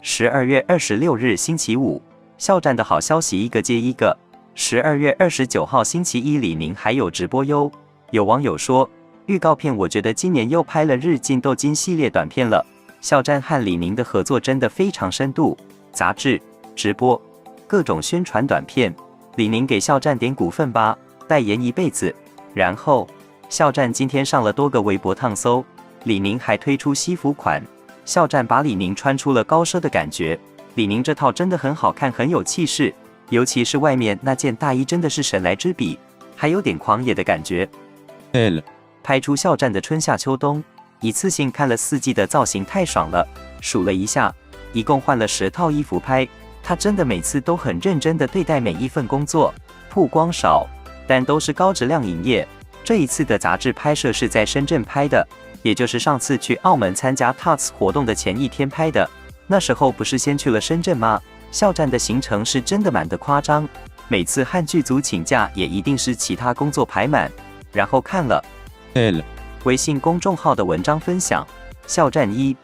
12月26日星期五，校战的好消息一个接一个。12月29号星期一，李宁还有直播哟。有网友说，预告片我觉得今年又拍了日进斗金系列短片了。校战和李宁的合作真的非常深度，杂志、直播、各种宣传短片。李宁给校战点股份吧，代言一辈子。然后，校战今天上了多个微博烫搜，李宁还推出西服款，校战把李宁穿出了高奢的感觉。李宁这套真的很好看，很有气势，尤其是外面那件大衣真的是神来之笔，还有点狂野的感觉。拍出校战的春夏秋冬，一次性看了4季的造型太爽了。数了一下，一共换了10套衣服拍。他真的每次都很认真地对待每一份工作，曝光少，但都是高质量影业。这一次的杂志拍摄是在深圳拍的，也就是上次去澳门参加 TUTS 活动的前一天拍的。那时候不是先去了深圳吗？校战的行程是真的满得夸张，每次和剧组请假也一定是其他工作排满。然后看了微信公众号的文章分享，校战1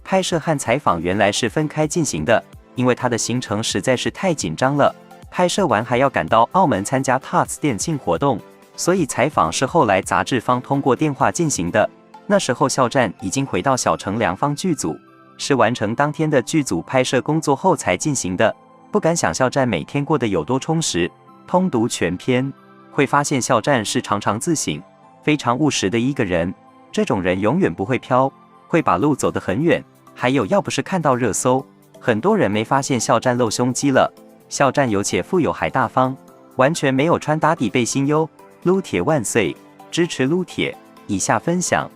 拍摄和采访原来是分开进行的，因为他的行程实在是太紧张了，拍摄完还要赶到澳门参加 TUTS 店庆活动，所以采访是后来杂志方通过电话进行的。那时候校战已经回到小城良方剧组，是完成当天的剧组拍摄工作后才进行的。不敢想校战每天过得有多充实。通读全篇会发现校战是常常自省、非常务实的一个人。这种人永远不会飘，会把路走得很远。还有，要不是看到热搜，很多人没发现校战露胸肌了。校战有且富有还大方，完全没有穿打底背心哟。撸铁万岁，支持撸铁。以下分享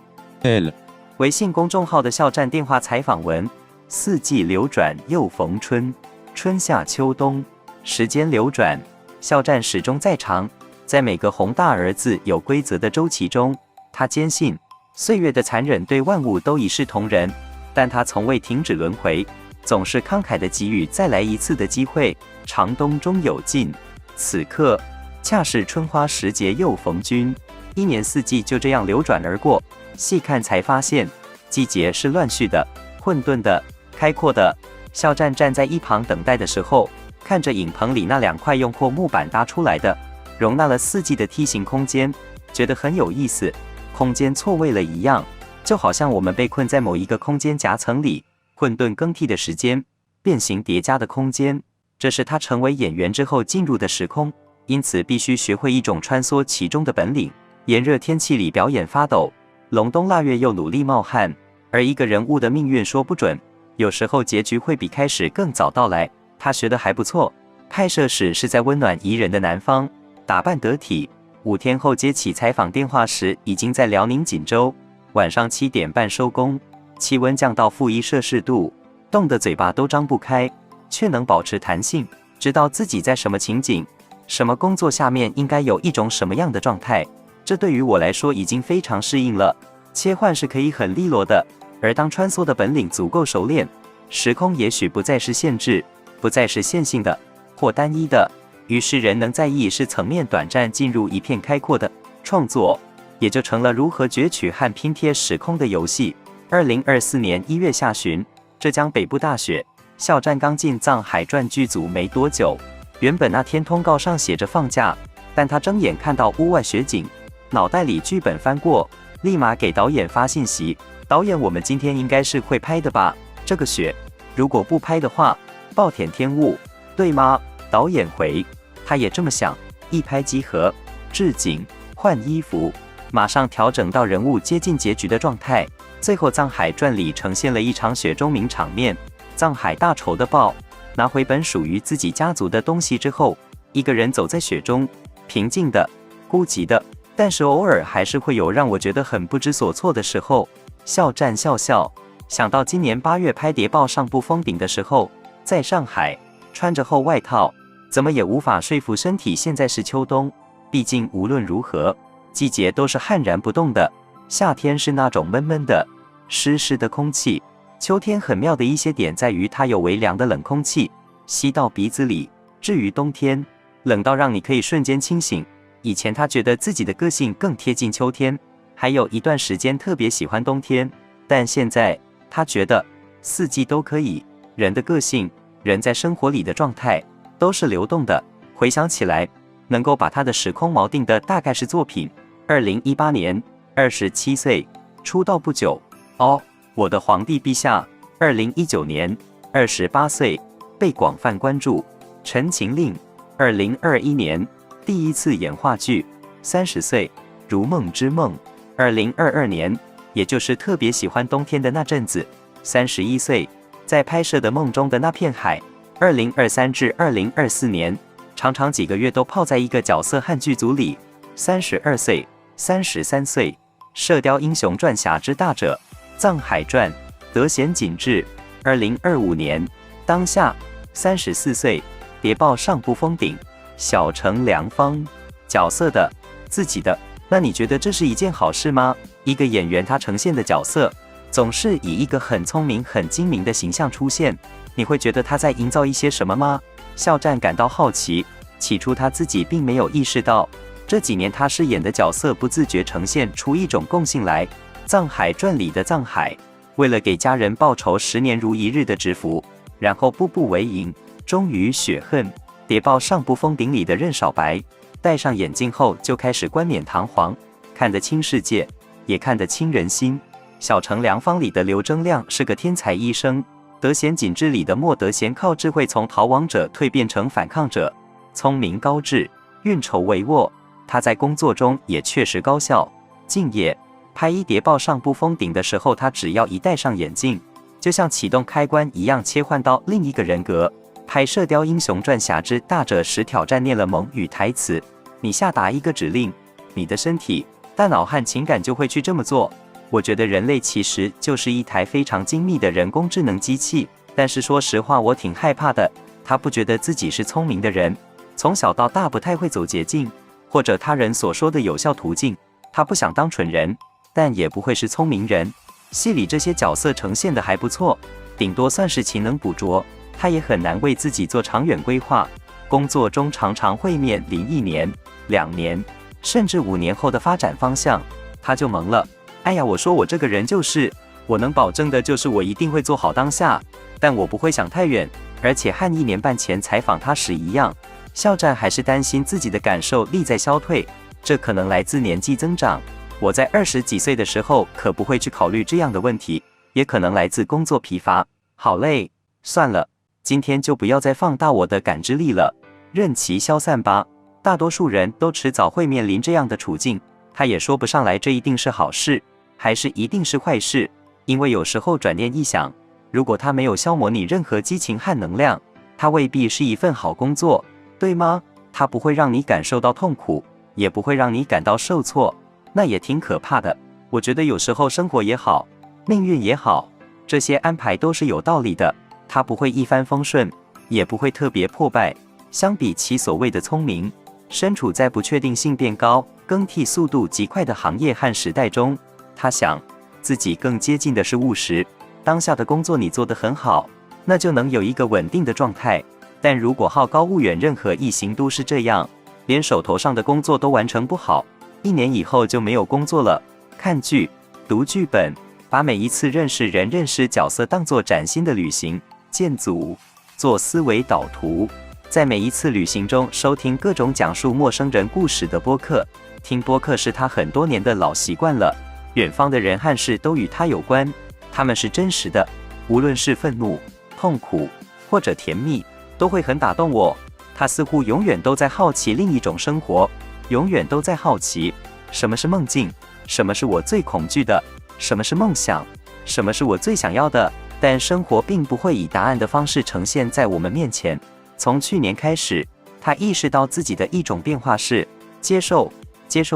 微信公众号的校战电话采访文：4季流转又逢春，春夏秋冬，时间流转，校战始终在场。在每个宏大而自有规则的周期中，他坚信岁月的残忍对万物都一视同仁，但他从未停止轮回，总是慷慨地给予再来一次的机会。长冬终有尽，此刻恰是春花时节又逢君。1年4季就这样流转而过，细看才发现，季节是乱序的、混沌的、开阔的。校战站在一旁等待的时候，看着影棚里那2块用阔木板搭出来的、容纳了4季的梯形空间，觉得很有意思。空间错位了一样，就好像我们被困在某一个空间夹层里，混沌更替的时间，变形叠加的空间，这是他成为演员之后进入的时空，因此必须学会一种穿梭其中的本领。炎热天气里表演发抖，隆冬腊月又努力冒汗，而一个人物的命运说不准，有时候结局会比开始更早到来。他学得还不错，拍摄时是在温暖宜人的南方，打扮得体。5天后接起采访电话时，已经在辽宁锦州，晚上7点半收工，气温降到-1摄氏度，冻得嘴巴都张不开，却能保持弹性，知道自己在什么情景、什么工作下面应该有一种什么样的状态。这对于我来说已经非常适应了，切换是可以很利落的。而当穿梭的本领足够熟练，时空也许不再是限制，不再是线性的或单一的，于是人能在意识层面短暂进入一片开阔的创作，也就成了如何攫取和拼贴时空的游戏。2024年1月下旬，浙江北部大雪，校战刚进藏海传剧组没多久，原本那天通告上写着放假，但他睁眼看到屋外雪景，脑袋里剧本翻过，立马给导演发信息：导演，我们今天应该是会拍的吧？这个雪，如果不拍的话，暴殄天物，对吗？导演回：他也这么想。一拍即合，置景、换衣服，马上调整到人物接近结局的状态。最后，藏海传里呈现了一场雪中名场面。藏海大愁的抱拿回本属于自己家族的东西之后，一个人走在雪中，平静的、孤寂的，但是偶尔还是会有让我觉得很不知所措的时候。校战笑笑，想到今年8月拍谍报上不封顶的时候，在上海穿着厚外套，怎么也无法说服身体现在是秋冬。毕竟无论如何，季节都是悍然不动的。夏天是那种闷闷的、湿湿的空气，秋天很妙的一些点在于它有微凉的冷空气吸到鼻子里。至于冬天，冷到让你可以瞬间清醒。以前他觉得自己的个性更贴近秋天，还有一段时间特别喜欢冬天，但现在他觉得4季都可以。人的个性，人在生活里的状态，都是流动的。回想起来，能够把他的时空锚定的大概是作品。2018年，27岁，出道不久。哦，我的皇帝陛下。2019年，28岁，被广泛关注。陈情令。2021年，第一次演话剧，30岁，如梦之梦。2022年，也就是特别喜欢冬天的那阵子，31岁，在拍摄的梦中的那片海。2023至2024年，常常几个月都泡在一个角色和剧组里。32岁，33岁，《射雕英雄传侠之大者》《藏海传》得衔锦制。2025年，当下34岁，谍报上不封顶，小乘良方。角色的，自己的。那你觉得这是一件好事吗？一个演员他呈现的角色，总是以一个很聪明、很精明的形象出现，你会觉得他在营造一些什么吗？肖战感到好奇，起初他自己并没有意识到，这几年他饰演的角色不自觉呈现出一种共性来。《藏海传》里的藏海，为了给家人报仇，10年如一日的蛰伏，然后步步为营，终于雪恨。谍报上不封顶里的任少白，戴上眼镜后就开始冠冕堂皇，看得清世界，也看得清人心。小乘良方里的刘铮亮是个天才医生，得衔锦制里的莫德贤靠智慧从逃亡者蜕变成反抗者，聪明高智，运筹帷幄。他在工作中也确实高效敬业。拍一谍报上不封顶的时候，他只要一戴上眼镜，就像启动开关一样切换到另一个人格。拍《射雕英雄传侠之大者》时，挑战念了蒙语台词，你下达一个指令，你的身体、大脑和情感就会去这么做。我觉得人类其实就是一台非常精密的人工智能机器，但是说实话，我挺害怕的。他不觉得自己是聪明的人，从小到大不太会走捷径，或者他人所说的有效途径。他不想当蠢人，但也不会是聪明人。戏里这些角色呈现的还不错，顶多算是勤能补拙。他也很难为自己做长远规划，工作中常常会面临1年、2年，甚至5年后的发展方向，他就懵了。哎呀，我说我这个人就是，我能保证的就是我一定会做好当下，但我不会想太远。而且和1年半前采访他时一样，肖战还是担心自己的感受力在消退，这可能来自年纪增长。我在20几岁的时候可不会去考虑这样的问题，也可能来自工作疲乏，好累，算了。今天就不要再放大我的感知力了，任其消散吧。大多数人都迟早会面临这样的处境，他也说不上来这一定是好事，还是一定是坏事。因为有时候转念一想，如果他没有消磨你任何激情和能量，他未必是一份好工作，对吗？他不会让你感受到痛苦，也不会让你感到受挫，那也挺可怕的。我觉得有时候生活也好，命运也好，这些安排都是有道理的。他不会一帆风顺，也不会特别破败。相比其所谓的聪明，身处在不确定性变高、更替速度极快的行业和时代中，他想自己更接近的是务实。当下的工作你做得很好，那就能有一个稳定的状态。但如果好高骛远，任何一行都是这样，连手头上的工作都完成不好，1年以后就没有工作了。看剧、读剧本，把每一次认识人、认识角色当作崭新的旅行。建组，做思维导图，在每一次旅行中收听各种讲述陌生人故事的播客。听播客是他很多年的老习惯了。远方的人和事都与他有关，他们是真实的，无论是愤怒、痛苦或者甜蜜，都会很打动我。他似乎永远都在好奇另一种生活，永远都在好奇什么是梦境，什么是我最恐惧的，什么是梦想，什么是我最想要的。但生活并不会以答案的方式呈现在我们面前。从去年开始，他意识到自己的一种变化是接受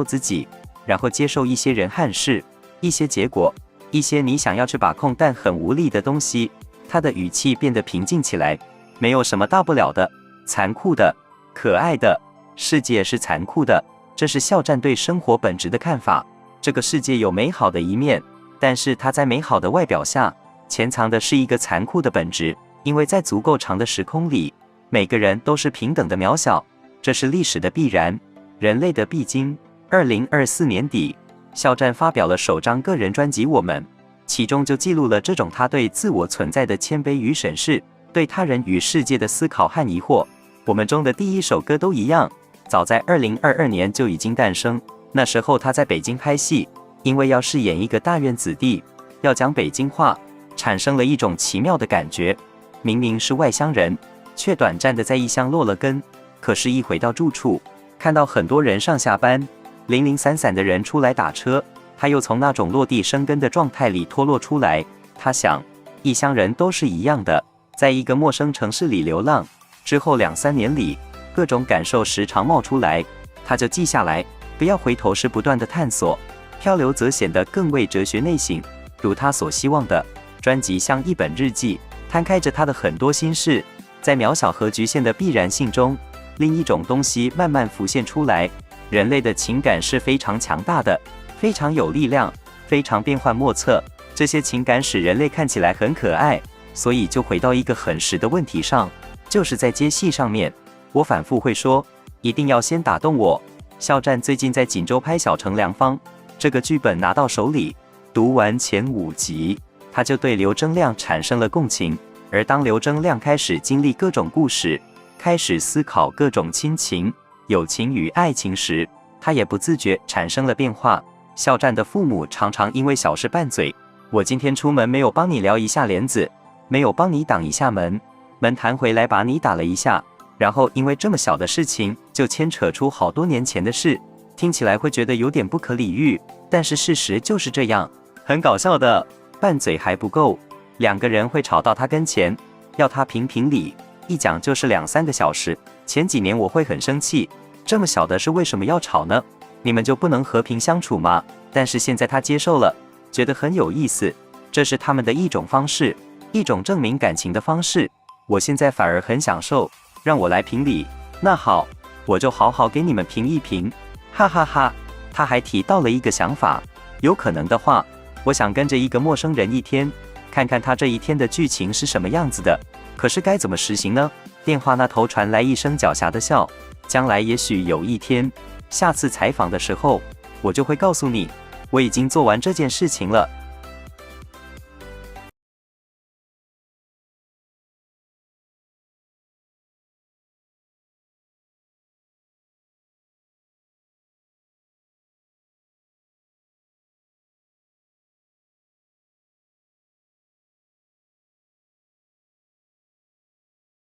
自己，然后接受一些人和事，一些结果，一些你想要去把控但很无力的东西。他的语气变得平静起来，没有什么大不了的，残酷的，可爱的，世界是残酷的，这是肖战对生活本质的看法。这个世界有美好的一面，但是它在美好的外表下潜藏的是一个残酷的本质，因为在足够长的时空里，每个人都是平等的渺小，这是历史的必然，人类的必经。2024年底，肖战发表了首张个人专辑《我们》，其中就记录了这种他对自我存在的谦卑与审视。对他人与世界的思考和疑惑。我们中的第一首歌都一样，早在2022年就已经诞生。那时候他在北京拍戏，因为要饰演一个大院子弟，要讲北京话，产生了一种奇妙的感觉。明明是外乡人，却短暂的在异乡落了根。可是，一回到住处，看到很多人上下班，零零散散的人出来打车，他又从那种落地生根的状态里脱落出来。他想，异乡人都是一样的，在一个陌生城市里流浪，之后2-3年里，各种感受时常冒出来，他就记下来。不要回头是不断的探索，漂流则显得更为哲学内省，如他所希望的。专辑像一本日记，摊开着他的很多心事，在渺小和局限的必然性中，另一种东西慢慢浮现出来。人类的情感是非常强大的，非常有力量，非常变幻莫测。这些情感使人类看起来很可爱，所以就回到一个很实的问题上，就是在接戏上面，我反复会说，一定要先打动我。肖战最近在锦州拍《小城良方》，这个剧本拿到手里，读完前5集，他就对刘铮亮产生了共情。而当刘铮亮开始经历各种故事，开始思考各种亲情、友情与爱情时，他也不自觉产生了变化。肖战的父母常常因为小事拌嘴，我今天出门没有帮你撩一下帘子，没有帮你挡一下门，门弹回来把你打了一下，然后因为这么小的事情就牵扯出好多年前的事，听起来会觉得有点不可理喻，但是事实就是这样。很搞笑的，拌嘴还不够，2个人会吵到他跟前，要他评评理，一讲就是2-3个小时。前几年我会很生气，这么小的事为什么要吵呢？你们就不能和平相处吗？但是现在他接受了，觉得很有意思，这是他们的一种方式，一种证明感情的方式。我现在反而很享受，让我来评理。那好，我就好好给你们评一评，哈哈哈。他还提到了一个想法，有可能的话，我想跟着一个陌生人1天，看看他这1天的剧情是什么样子的。可是该怎么实行呢？电话那头传来一声狡黠的笑，将来也许有一天，下次采访的时候，我就会告诉你，我已经做完这件事情了。